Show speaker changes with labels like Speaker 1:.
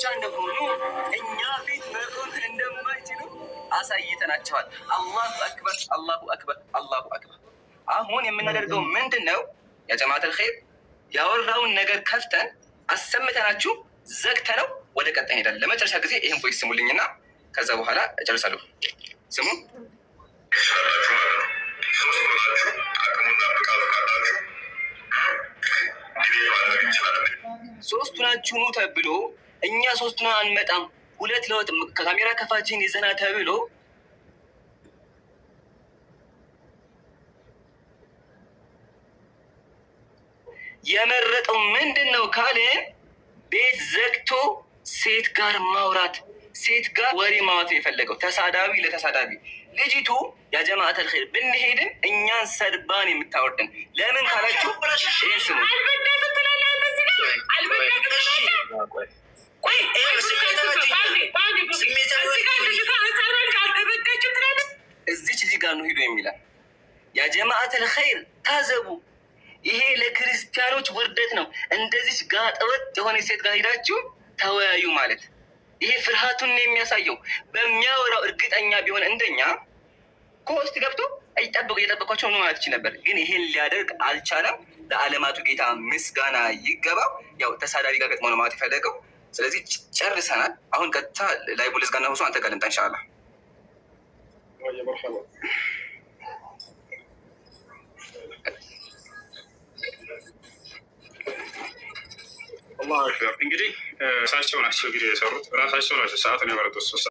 Speaker 1: ብቻ እንደሆኑ እኛ ፊት መቆም እንደማይችሉ አሳይተናቸዋል። አላሁ አክበር፣ አላሁ አክበር፣ አላሁ አክበር። አሁን የምናደርገው ምንድን ነው? ያ ጀማዓተል ኸይር ያወራውን ነገር ከፍተን አሰምተናችሁ ዘግተነው ወደ ቀጣይ ሄዳለን። ለመጨረሻ ጊዜ ይህን ቮይስ ስሙልኝና ከዛ በኋላ እጨርሳለሁ። ስሙ። ሶስቱ ናችሁ ኑ ተብሎ እኛ ሶስቱን አንመጣም፣ ሁለት ለወጥ ከካሜራ ከፋችን ይዘና ተብሎ የመረጠው ምንድን ነው ካልን ቤት ዘግቶ ሴት ጋር ማውራት፣ ሴት ጋር ወሬ ማውራት የፈለገው ተሳዳቢ ለተሳዳቢ። ልጅቱ ያጀማዓተል ኸይር ብንሄድን እኛን ሰድባን የምታወርድን ለምን ካላችሁ ይህን ስሙ። እዚች ልጅ ጋር ነው ሂዶ የሚላል። ያጀማዓተል ኸይር ታዘቡ፣ ይሄ ለክርስቲያኖች ውርደት ነው። እንደዚች ጋጠወጥ የሆነ ሴት ጋር ሂዳችሁ ተወያዩ ማለት ይሄ ፍርሃቱን የሚያሳየው። በሚያወራው እርግጠኛ ቢሆን እንደኛ ከውስጥ ገብቶ እየጠበቋቸው ነው ማለት ይችል ነበር። ግን ይሄን ሊያደርግ አልቻለም። ለዓለማቱ ጌታ ምስጋና ይገባው። ያው ተሳዳቢ ጋር ገጥሞ ነው ማለት የፈለገው። ስለዚህ ጨርሰናል። አሁን ቀጥታ ላይ ቡልዝጋና ሁሱ አንተ ጋር ልምጣ ኢንሻአላህ።
Speaker 2: አላሁ አክበር። እንግዲህ ራሳቸው ናቸው እንግዲህ የሰሩት ራሳቸው ናቸው ሰዓቱን የመረጡት።